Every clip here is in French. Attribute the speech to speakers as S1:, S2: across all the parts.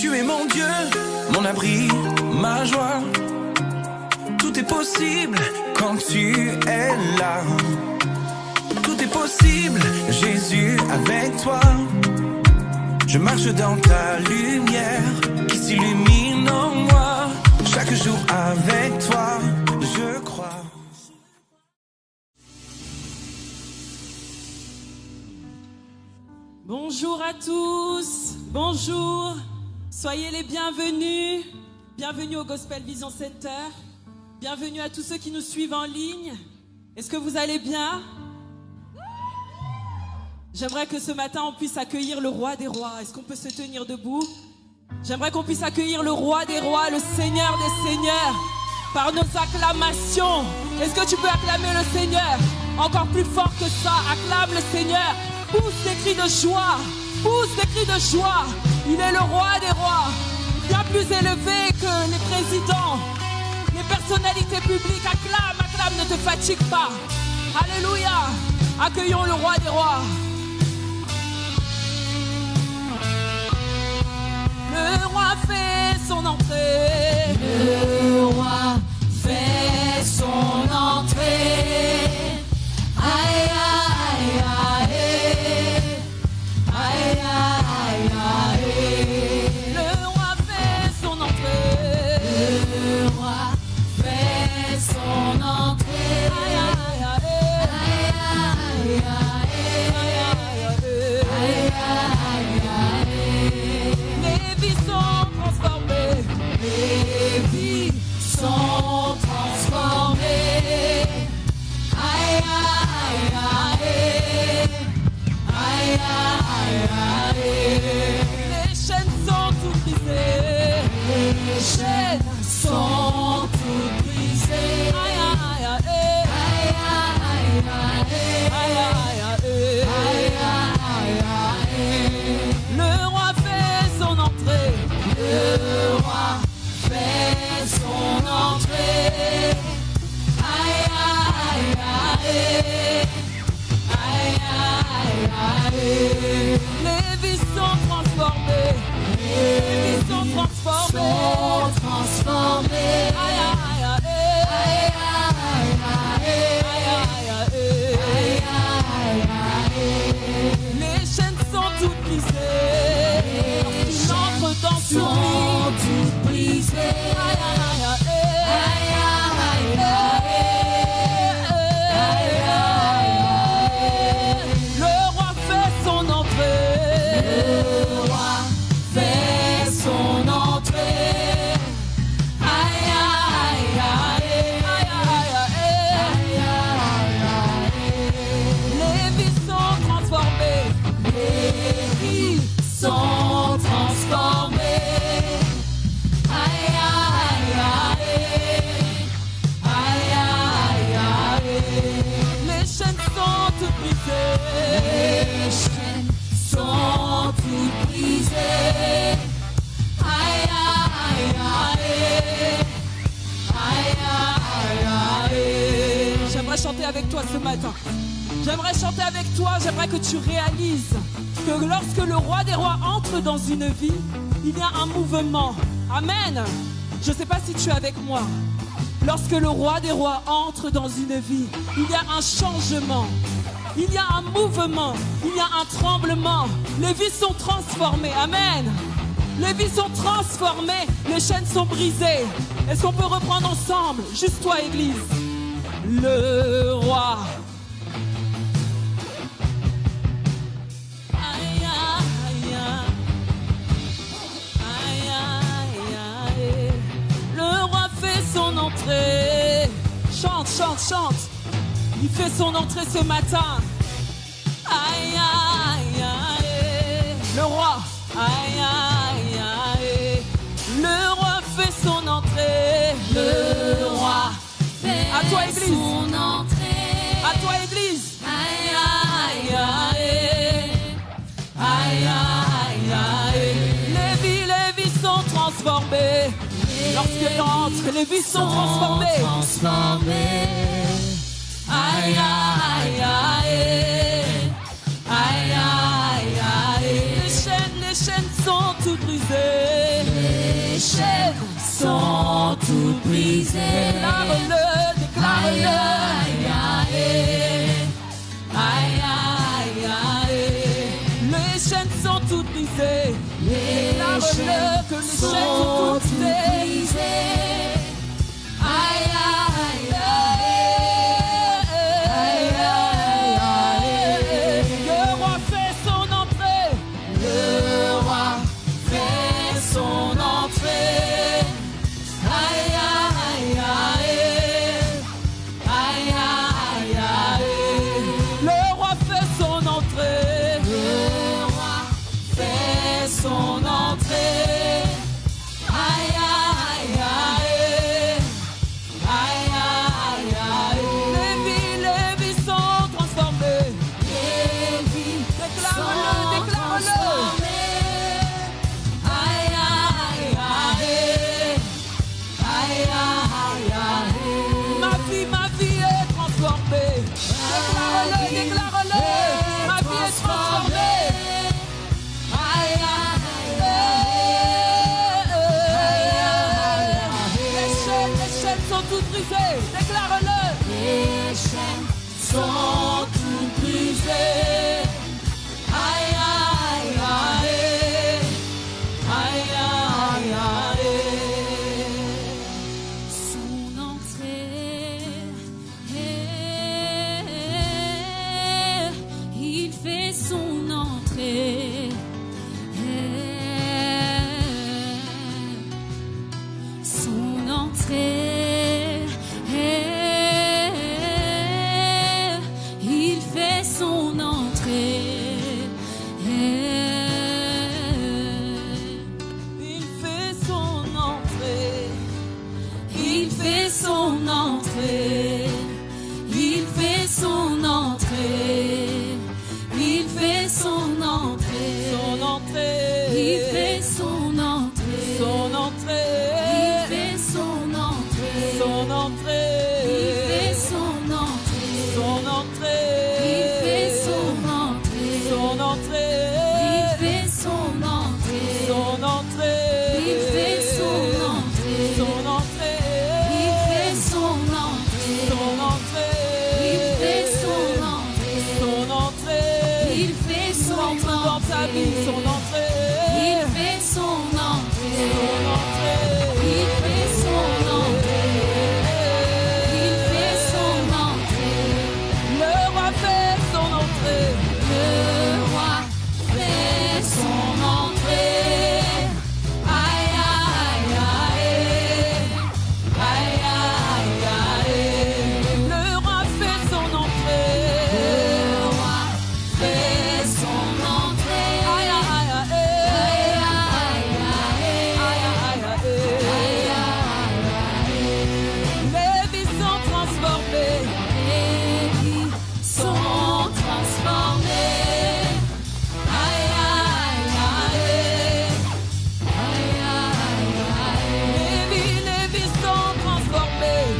S1: Tu es mon Dieu, mon abri, ma joie. Tout est possible quand tu es là. Tout est possible, Jésus, avec toi. Je marche dans ta lumière qui s'illumine en moi. Chaque jour avec toi, je crois.
S2: Bonjour à tous, bonjour, soyez les bienvenus. Bienvenue au Gospel Vision Center. Bienvenue à tous ceux qui nous suivent en ligne. Est-ce que vous allez bien? J'aimerais que ce matin on puisse accueillir le roi des rois. Est-ce qu'on peut se tenir debout? J'aimerais qu'on puisse accueillir le roi des rois, le Seigneur des seigneurs, par nos acclamations. Est-ce que tu peux acclamer le Seigneur? Encore plus fort que ça, acclame le Seigneur. Pousse des cris de joie, pousse des cris de joie. Il est le roi des rois, bien plus élevé que les présidents, les personnalités publiques. Acclame, acclame, ne te fatigue pas. Alléluia. Accueillons le roi des rois. Le roi fait son entrée.
S3: Le roi fait son entrée. Aïe, aïe, aïe. Aïe, aïe, aïe.
S2: Le roi fait son entrée.
S3: Le roi fait son entrée.
S2: Aïe, aïe, aïe.
S3: Aïe, aïe, aïe. Aïe, aïe, aïe.
S2: Les vies sont transformées.
S3: Les vies sont transformées. Aïe, aïe, aïe. Aïe, aïe, aïe.
S2: Les chaînes sont toutes brisées.
S3: Les chaînes sont toutes brisées.
S2: Aïe, aïe, aïe.
S3: Aïe, aïe, aïe.
S2: Aïe, aïe, aïe.
S3: Aïe, aïe, aïe.
S2: Le roi fait son entrée.
S3: Le roi fait son entrée. Aïe, aïe, aïe. Aïe, aïe, aïe.
S2: Les vies sont transformées. Les vies sont transformées.
S3: Sont transformées.
S2: Aïe, aïe, aïe.
S3: Aïe, aïe, aïe.
S2: Aïe, aïe, aïe. Les chaînes sont toutes brisées. Lorsqu'il entre dans son
S3: Sont
S2: lit.
S3: toutes brisées.
S2: Aïe, aïe, aïe.
S3: Aïe, aïe, aïe.
S2: Le roi fait son entrée.
S3: Le roi fait son entrée. Aïe, aïe, aïe. Aïe, aïe, aïe.
S2: Les vies sont transformées.
S3: Les vies sont transformées. Aïe, aïe, aïe. Aïe, aïe, aïe.
S2: Les chaînes sont toutes brisées.
S3: Les chaînes sont toutes brisées. Aïe, aïe, aïe. Aïe, aïe, aïe.
S2: J'aimerais chanter avec toi ce matin. J'aimerais chanter avec toi. J'aimerais que tu réalises que lorsque le roi des rois entre dans une vie, il y a un mouvement. Amen. Je ne sais pas si tu es avec moi. Lorsque le roi des rois entre dans une vie, il y a un changement. Il y a un mouvement. Il y a un tremblement. Les vies sont transformées. Amen. Les vies sont transformées. Les chaînes sont brisées. Est-ce qu'on peut reprendre ensemble? Juste toi, Église. Le roi. Aïe, aïe, aïe, aïe, aïe. Le roi fait son entrée. Chante, chante, chante. Il fait son entrée ce matin. Aïe, aïe, aïe. Le roi. Aïe, aïe, aïe. Le roi fait son entrée.
S3: Le roi fait
S2: À toi, Église.
S3: son entrée.
S2: À toi, Église.
S3: Aïe, aïe, aïe.
S2: Aïe, aïe, aïe. Les vies sont transformées. Lorsqu'il entre, les vies sont transformées.
S3: Transformées. Aïe, aïe, aïe. Aïe, aïe, aïe.
S2: Les chaînes sont toutes brisées.
S3: brisées.
S2: Déclare-le, déclare-le.
S3: Aïe, aïe, aïe, aïe, aïe.
S2: Les chaînes sont toutes brisées.
S3: Les
S2: Déclare-le que les chaînes sont toutes brisées.
S3: Aïe, aïe, aïe.
S2: Le roi fait son entrée.
S3: Le roi fait son entrée. Aïe, aïe, aïe. Aïe, aïe, aïe.
S2: Le roi fait son entrée.
S3: Le roi fait son entrée. Aïe, aïe, aïe. Aïe, aïe, aïe.
S2: Les vies sont transformées.
S3: Les vies
S2: Déclare-le,
S3: sont
S2: déclare-le.
S3: transformées. Aïe, aïe, aïe. Aïe, aïe, aïe.
S2: Ma vie est transformée. Déclare-le, déclare-le. Ma vie est transformée.
S3: Aïe, aïe,
S2: Les chaînes sont toutes brisées. Déclare-le.
S3: les chaînes sont toutes brisées. Aïe, aïe, aïe. Aïe, aïe, aïe. Son entrée, il fait son entrée. Son entrée, il fait son entrée.
S2: Il fait son entrée.
S3: Il fait son entrée. Il fait son entrée. Il fait son entrée.
S2: Son entrée.
S3: Il fait son entrée.
S2: Son entrée.
S3: Il fait son entrée.
S2: Son entrée.
S3: Il fait son entrée.
S2: Son entrée.
S3: Il fait son entrée.
S2: Son entrée.
S3: Il fait son entrée.
S2: Son entrée.
S3: Il fait son entrée.
S2: Son entrée.
S3: Il fait son entrée.
S2: Son entrée.
S3: Il fait son entrée.
S2: Son entrée.
S3: Il fait son
S2: Entre dans ta vie, son
S3: entrée.
S2: entrée.
S3: Il fait son entrée.
S2: Son entrée.
S3: Il fait son entrée. Il fait son entrée.
S2: Le roi fait son entrée.
S3: Le roi fait son entrée. Aïe, aïe, aïe. Aïe, aïe, aïe.
S2: Le roi fait son entrée.
S3: Le roi fait son entrée.
S2: Aïe, aïe, aïe,
S3: Aïe,
S2: aïe.
S3: aïe, aïe.
S2: Aïe, aïe, aïe. Les vies sont transformées.
S3: Les vies sont transformées. Aïe, aïe, aïe. Aïe, aïe, aïe.
S2: Les vies sont transformées.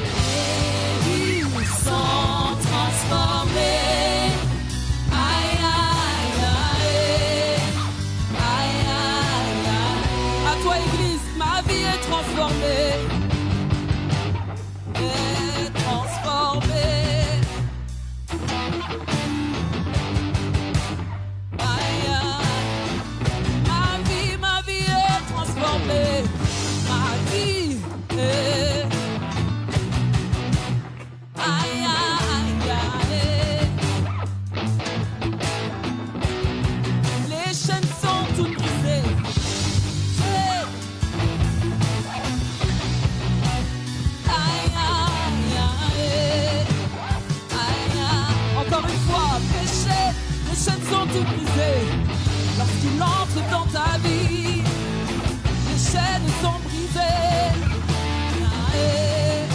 S3: Les vies sont transformées. Aïe, aïe, aïe. Aïe, aïe, aïe.
S2: À toi, Église, ma vie est transformée. Est transformée. Aïe, aïe. Ma vie est transformée. Ma vie est. Aïe, aïe, aïe. Les chaînes sont toutes brisées. Hey. Aïe, aïe, aïe. Aïe, aïe. Encore une fois, les chaînes sont toutes brisées. Lorsqu'il entre dans ta vie, les chaînes sont brisées. Aïe,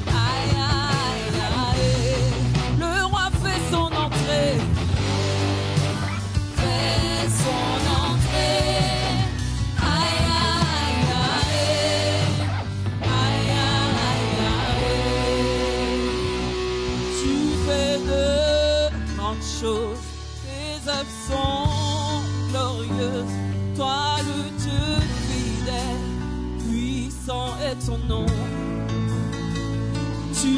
S2: aïe, aïe, aïe. Le roi fait son entrée.
S3: Fait son entrée. Aïe, aïe, aïe. Aïe, aïe, aïe.
S2: Tu fais de grandes choses, tes œuvres sont glorieuses. Toi le Dieu fidèle, puissant est ton nom.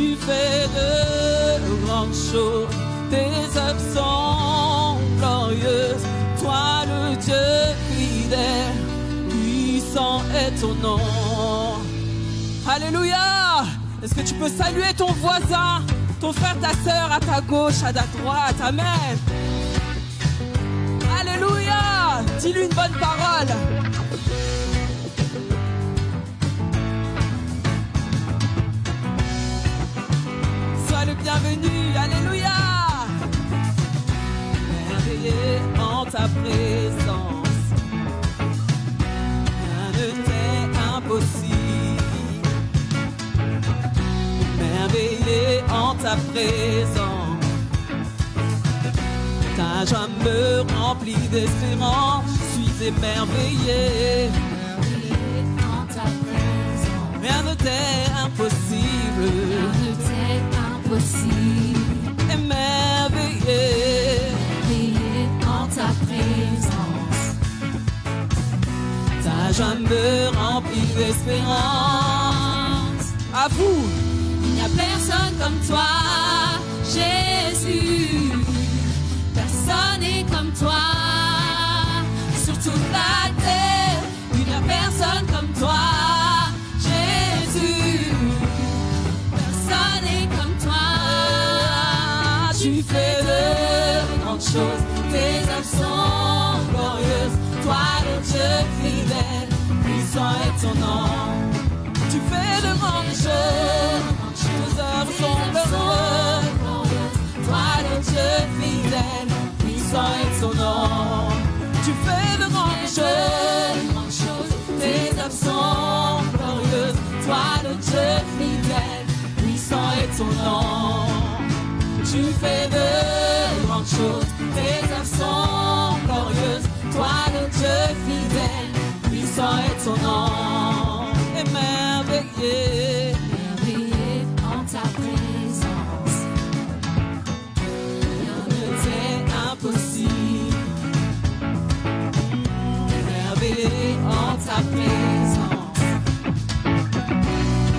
S2: Tu fais de grandes choses, tes œuvres sont glorieuses. Toi le Dieu fidèle, puissant est ton nom. Alléluia. Est-ce que tu peux saluer ton voisin, ton frère, ta sœur à ta gauche, à ta droite? Amen. Alléluia. Dis-lui une bonne parole. Sois le bienvenu. Alléluia. Merveilleux en ta présence, rien ne t'est impossible. Merveilleux en ta présence, ta joie me remplit d'espérance. Je suis émerveillé.
S3: Merveilleux en ta présence,
S2: Rien ne t'est impossible.
S3: rien ne t'est impossible.
S2: Émerveillé
S3: Merveilleux en ta présence,
S2: ta joie me remplit d'espérance. À vous.
S3: il n'y a personne comme toi, Jésus. Personne n'est comme toi sur toute la terre. Il n'y a personne comme toi, Jésus. Personne n'est comme toi.
S2: Tu fais de
S3: grandes choses, tes œuvres sont glorieuses. Toi le Dieu fidèle, puissant est ton nom.
S2: Tu fais de grandes choses, tes œuvres sont glorieuses.
S3: Toi le Dieu fidèle,
S2: Puissant est ton nom. Tu fais de grandes choses,
S3: tes œuvres sont glorieuses.
S2: toi le Dieu fidèle, puissant est ton nom. Tu fais de grandes choses, tes œuvres sont glorieuses. Toi le Dieu fidèle, puissant est ton nom. Émerveillé.
S3: Merveilleux en ta présence,
S2: Rien ne t'est impossible. Merveilleux en ta présence,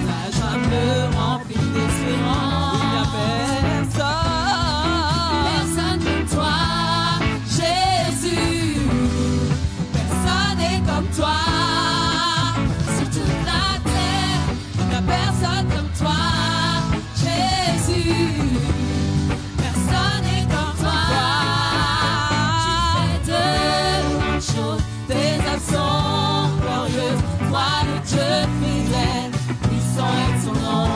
S2: ta joie me remplit d'espérance. Il n'y a personne,
S3: personne comme toi, Jésus.
S2: personne n'est comme toi.
S3: Sur toute la terre,
S2: Il n'y a personne comme toi, Jésus. Personne n'est comme toi.
S3: tu fais de grandes choses.
S2: Tes œuvres sont glorieuses. Toi le Dieu fidèle, puissant est son nom.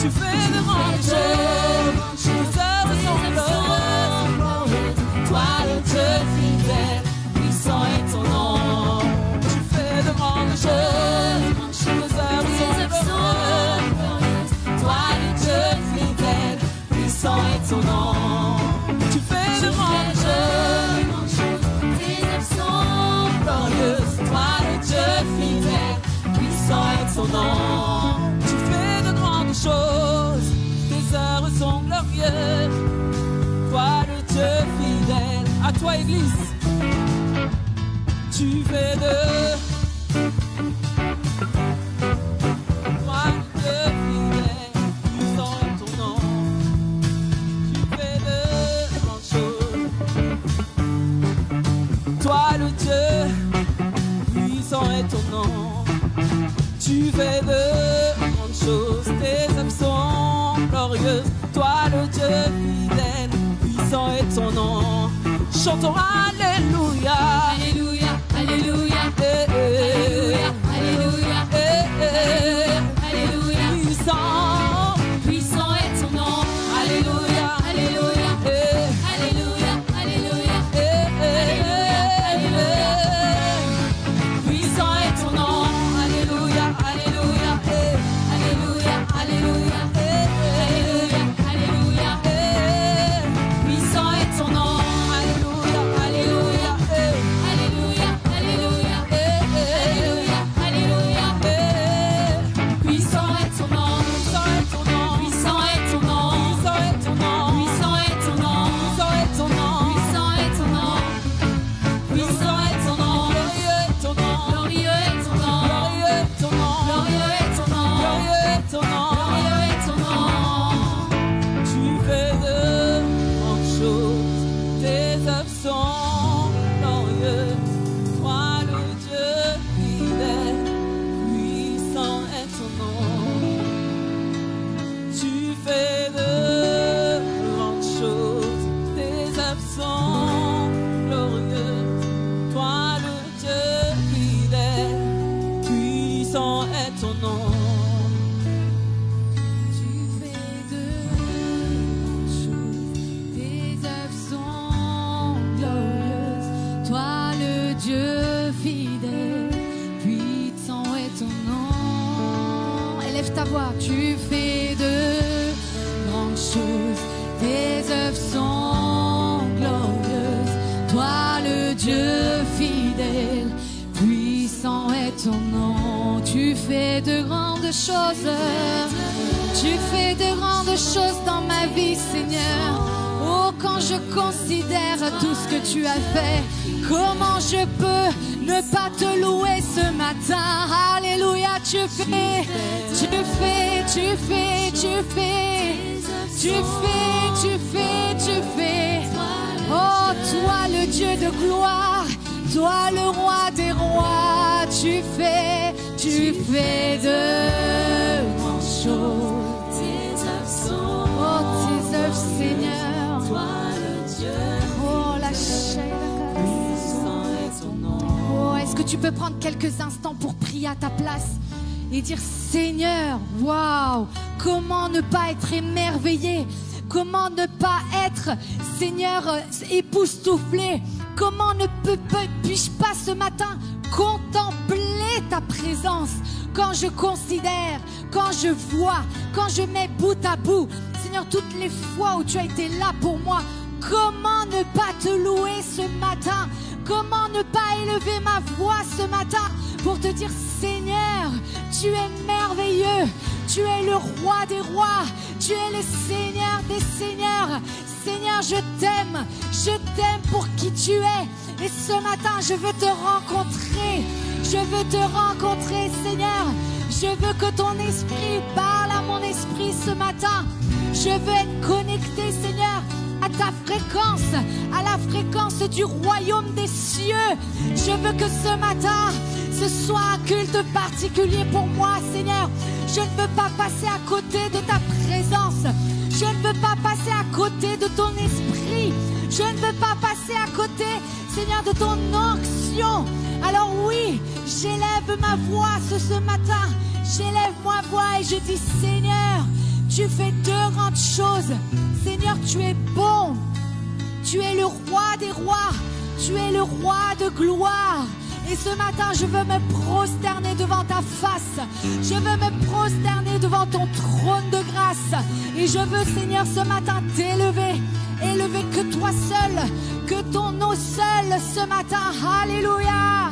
S2: Tu fais de grandes choses, tes œuvres sont glorieuses. Toi le Dieu fidèle, puissant est ton nom. Tu fais de grandes choses, tes œuvres sont glorieuses. Toi le Dieu fidèle, puissant est ton nom. Tu fais de grandes choses,
S3: Tes œuvres sont
S2: glorieuse. Toi le Dieu fidèle, puissant est son nom. Tu fais de grandes choses, tes œuvres sont glorieuses. Toi le Dieu fidèle, à toi Église. Tu fais de toi le Dieu fidèle, puissant est ton nom. Tu fais de grandes choses. Toi le Dieu, puissant est ton nom. Tu fais de grandes choses, tes œuvres sont glorieuses. Toi le Dieu fidèle, puissant est ton nom. Chantons Alléluia.
S3: Alléluia, Alléluia,
S2: Eh, eh,
S3: Alléluia,
S2: eh, eh,
S3: Alléluia.
S2: puissant.
S3: Puissant est ton nom.
S2: Alléluia.
S3: Alléluia,
S2: Eh,
S3: Alléluia, Alléluia.
S2: eh, eh, eh. Puissant est ton nom. Alléluia, Alléluia. Eh,
S3: Alléluia, Alléluia,
S2: eh, eh.
S3: Alléluia.
S2: Puissant est ton nom, Alléluia, Alléluia,
S3: Alléluia, Alléluia,
S2: eh, eh.
S3: voix. Tu fais de grandes choses, tes œuvres sont glorieuses. Toi le Dieu fidèle, puissant est ton nom. Tu fais de grandes choses, tu fais de grandes choses dans ma vie, Seigneur. Oh, quand je considère tout ce que tu as fait, comment je peux ne pas te louer ce matin? Alléluia, tu fais, tu fais, tu fais, tu fais, tu fais, tu fais, tu fais. Oh, toi le Dieu de gloire, toi le roi des rois, tu fais de grandes choses. Oh, tes œuvres, Seigneur. Oh, la chair. Oh, est-ce que tu peux prendre quelques instants pour prier à ta place et dire Seigneur, waouh, comment ne pas être émerveillé? Comment ne pas être, Seigneur, époustouflé? Comment ne puis-je pas ce matin contempler ta présence? Quand je considère, quand je vois, quand je mets bout à bout, Seigneur, toutes les fois où tu as été là pour moi, comment ne pas te louer ce matin? Comment ne pas élever ma voix ce matin pour te dire Seigneur, tu es merveilleux, tu es le roi des rois, tu es le Seigneur des seigneurs. Seigneur, je t'aime pour qui tu es. Et ce matin, je veux te rencontrer. Je veux te rencontrer, Seigneur. Je veux que ton esprit parle à mon esprit ce matin. Je veux être connecté, Seigneur, à ta fréquence, à la fréquence du royaume des cieux. Je veux que ce matin, ce soit un culte particulier pour moi, Seigneur. Je ne veux pas passer à côté de ta présence. Je ne veux pas passer à côté de ton esprit. Je ne veux pas passer à côté, Seigneur, de ton onction. Alors oui, j'élève ma voix ce matin. J'élève ma voix et je dis Seigneur, tu fais de grandes choses. Seigneur, tu es bon. Tu es le roi des rois. Tu es le roi de gloire. Et ce matin, je veux me prosterner devant ta face. Je veux me prosterner devant ton trône de grâce. Et je veux, Seigneur, ce matin t'élever. Élever que toi seul, que ton nom seul ce matin. Alléluia.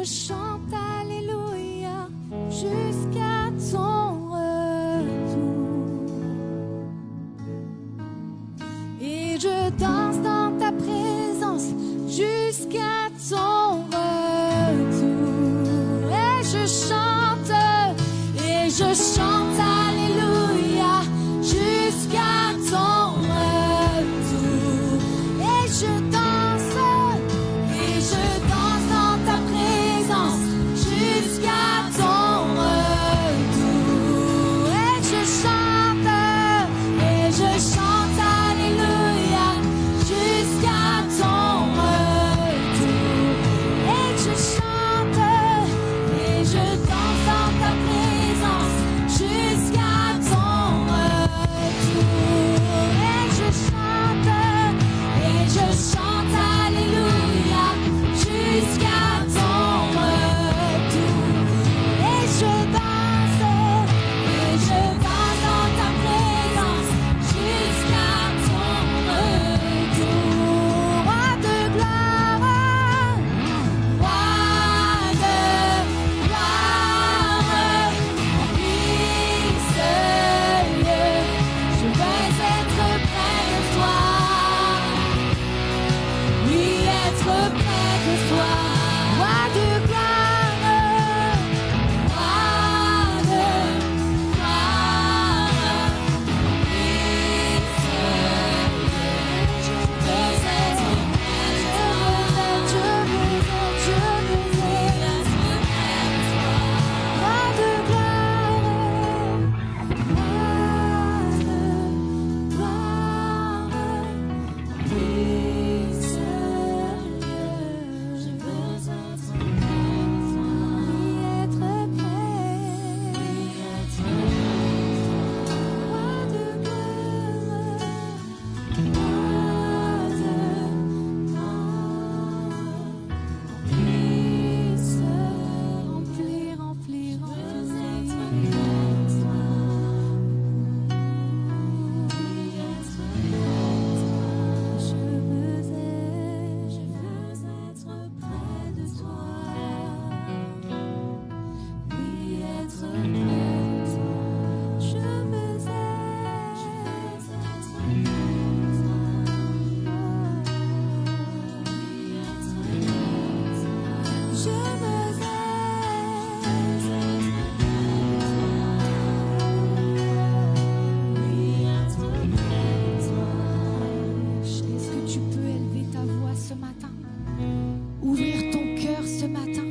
S3: chante Alléluia jusqu'à ton retour. Et je danse dans ta présence jusqu'à ton retour. Et je chante Alléluia jusqu'à ton retour. Et je danse dans ta présence jusqu'à ton retour. Et je chante Alléluia jusqu'à ton retour. Et je chante et je danse dans ta présence jusqu'à ton retour. Et je chante Alléluia jusqu'à ton retour. Et je danse dans ta présence jusqu'à ton retour. Roi de gloire, roi de gloire, remplis ce lieu. Je veux être près de toi. Oui, être près de toi. Roi de gloire, roi de gloire, remplis ce lieu. Je veux être près de toi. Je veux être près de toi. Roi de gloire, roi de gloire, remplis ce lieu. Je veux être près de toi. Oui, être près. Roi de gloire, roi de gloire, remplis, remplis, Je veux être près de toi. Oui, être près de toi. Je veux être près de toi. Je veux Est-ce que tu peux élever ta voix ce matin, ouvrir ton cœur ce matin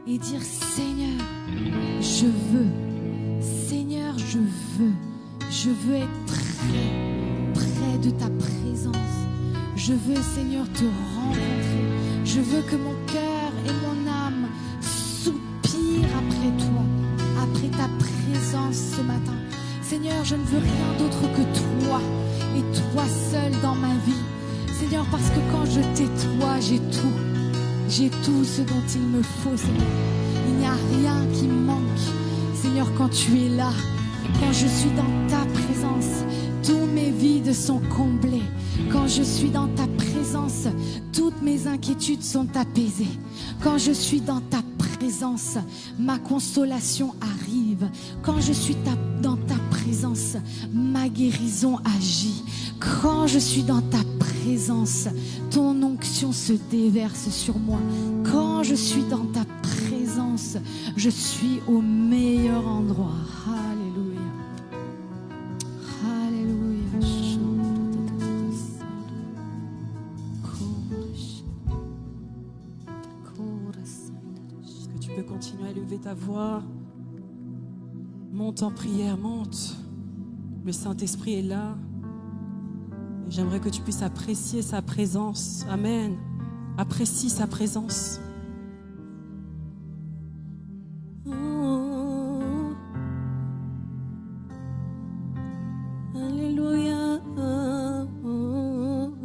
S3: et dire Seigneur, je veux, Seigneur, je veux être près de ta présence. Je veux, Seigneur, te rencontrer. Je veux que mon cœur et mon âme soupirent après toi, après ta présence ce matin. Seigneur, je ne veux rien d'autre que toi et toi seul dans ma vie. Seigneur, parce que quand je t'ai toi, j'ai tout. J'ai tout ce dont il me faut, Seigneur. Il n'y a rien qui me manque. Seigneur, quand tu es là, quand je suis dans ta présence, tous mes vides sont comblés. Quand je suis dans ta présence, toutes mes inquiétudes sont apaisées. Quand je suis dans ta présence, ma consolation arrive. Quand je suis dans ta présence, ma guérison agit. Quand je suis dans ta présence, ton onction se déverse sur moi. Quand je suis dans ta présence, je suis au meilleur endroit. Alléluia. Alléluia.
S2: Est-ce que tu peux continuer à élever ta voix? Monte en prière, monte. Le Saint-Esprit est là. Et j'aimerais que tu puisses apprécier sa présence. Amen. Apprécie sa présence. Oh. Alléluia. Oh,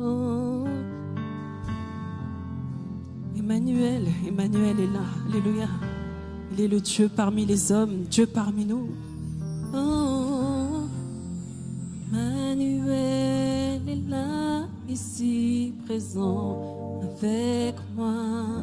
S2: oh. Emmanuel est là. Alléluia. Il est le Dieu parmi les hommes, Dieu parmi nous. Oh, Emmanuel est là, ici présent avec moi.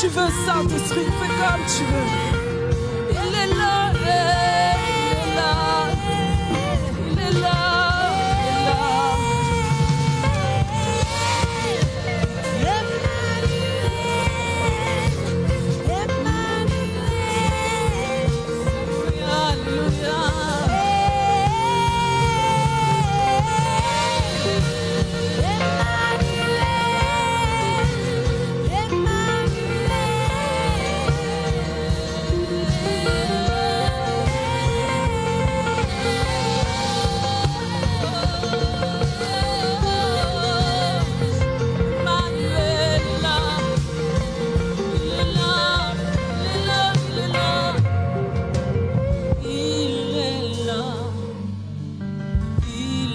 S2: Tu veux, Saint-Esprit, fais comme tu veux. Il est là, il est là, il est là, il est là.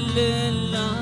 S4: Il est là.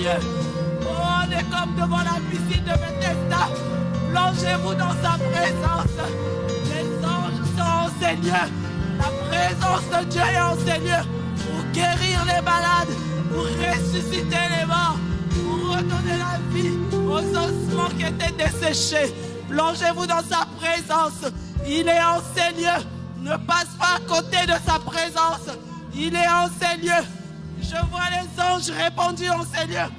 S2: Seigneur. Oh, on est comme devant la piscine de Bethesda. Plongez-vous dans sa présence. Les anges sont au Seigneur. La présence de Dieu est au Seigneur pour guérir les malades, pour ressusciter les morts, pour redonner la vie aux ossements qui étaient desséchés. Plongez-vous dans sa présence. Il est en Seigneur. Ne passe pas à côté de sa présence. Il est en Seigneur. Je vois les anges répandus en Seigneur.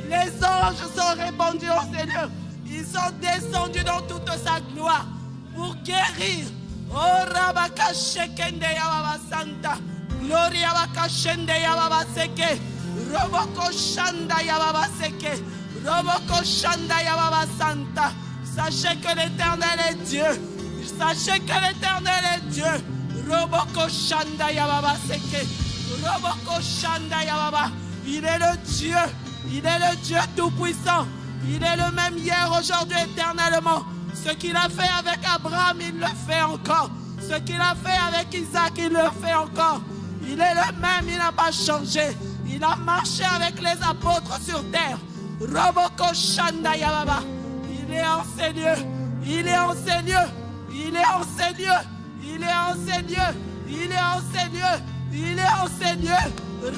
S2: Les anges sont répandus en Seigneur. Ils sont descendus dans toute sa gloire pour guérir. Oh Rabaka Shekende Yababa Santa. Gloria Baka Shende Yababa Seke. Roboko Shanda Yababa Seke. Roboko Shanda Yababa Santa. Sachez que l'Éternel est Dieu. Sachez que l'Éternel est Dieu. Roboko Shanda Yababa Seke. Roboko Shanda Yababa. Il est le Dieu. Il est le Dieu tout-puissant. Il est le même hier, aujourd'hui, éternellement. Ce qu'il a fait avec Abraham, il le fait encore. Ce qu'il a fait avec Isaac, il le fait encore. Il est le même, il n'a pas changé. Il a marché avec les apôtres sur terre. Roboko Shanda Yababa. Il est en Seigneur. Il est en Seigneur. Il est en Seigneur. Il est en Seigneur. Il est en Seigneur. Il est en Seigneur.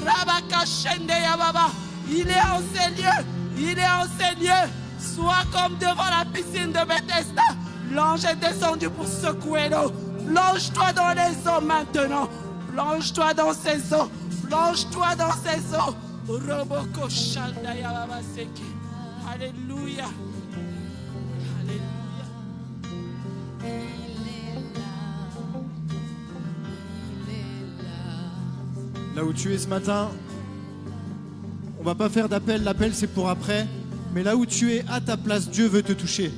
S2: Rabaka Shende Yababa. Il est en Seigneur. Il est en Seigneur. Sois comme devant la piscine de Bethesda. L'ange est descendu pour secouer l'eau. Plonge-toi dans les eaux maintenant. Plonge-toi dans ces eaux. Plonge-toi dans ces eaux. Roboko Shanda Yababa Seke. Alléluia. Alléluia.
S5: Là où tu es ce matin, on va pas faire d'appel, l'appel c'est pour après. Mais là où tu es, à ta place, Dieu veut te toucher.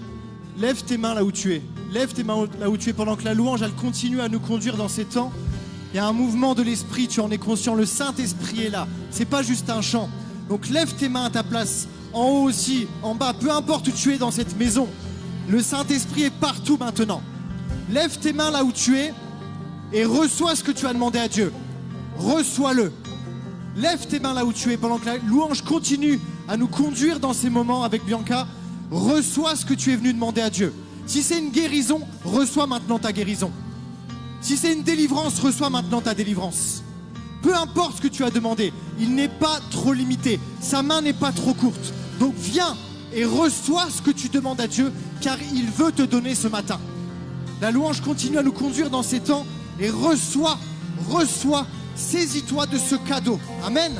S5: Lève tes mains là où tu es. Lève tes mains là où tu es pendant que la louange, elle continue à nous conduire dans ces temps. Il y a un mouvement de l'Esprit, tu en es conscient, le Saint-Esprit est là. C'est pas juste un chant. Donc lève tes mains à ta place, en haut aussi, en bas, peu importe où tu es dans cette maison. Le Saint-Esprit est partout maintenant. Lève tes mains là où tu es et reçois ce que tu as demandé à Dieu. Reçois-le. Lève tes mains là où tu es pendant que la louange continue à nous conduire dans ces moments avec Bianca. Reçois ce que tu es venu demander à Dieu. Si c'est une guérison, reçois maintenant ta guérison. Si c'est une délivrance, reçois maintenant ta délivrance. Peu importe ce que tu as demandé, il n'est pas trop limité. Sa main n'est pas trop courte. Donc viens et reçois ce que tu demandes à Dieu, car il veut te donner ce matin. La louange continue à nous conduire dans ces temps et reçois, saisis-toi de ce cadeau. Amen.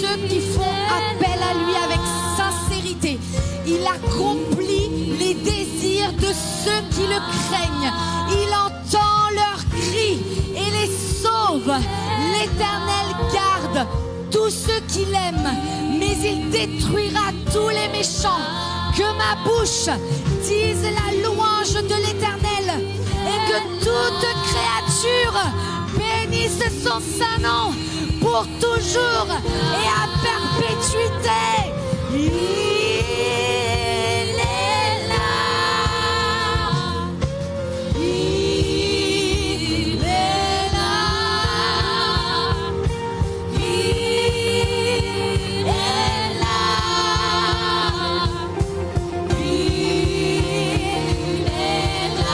S3: ceux qui font appel à lui avec sincérité. Il accomplit les désirs de ceux qui le craignent. Il entend leurs cris et les sauve. L'Éternel garde tous ceux qui l'aiment, mais il détruira tous les méchants. Que ma bouche dise la louange de l'Éternel et que toute créature bénisse son saint nom pour toujours et à perpétuité. Il est là. Il est là. Il est là. Il est là. Il est là.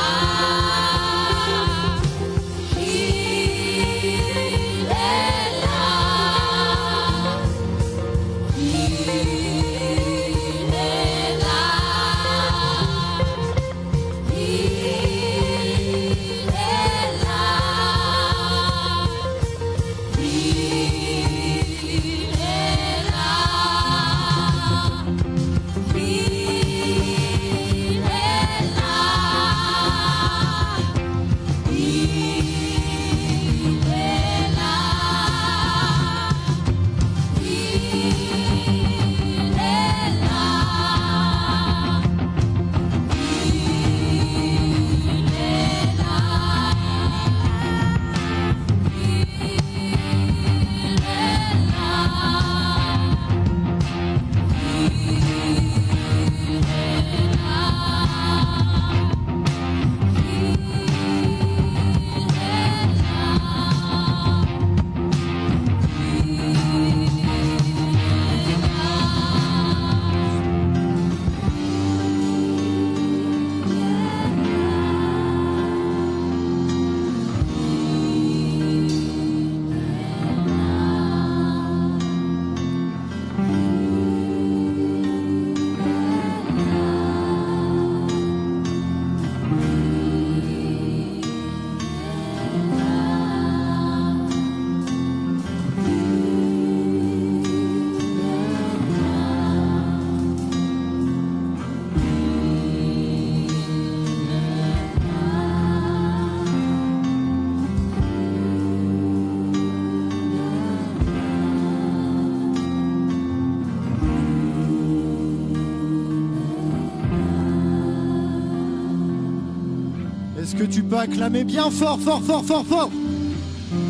S5: Est-ce que tu peux acclamer bien fort, fort, fort, fort, fort?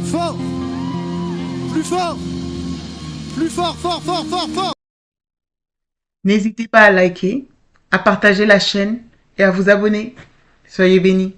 S5: Fort. Plus fort. Plus fort, fort, fort, fort, fort.
S6: N'hésitez pas à liker, à partager la chaîne et à vous abonner. Soyez bénis.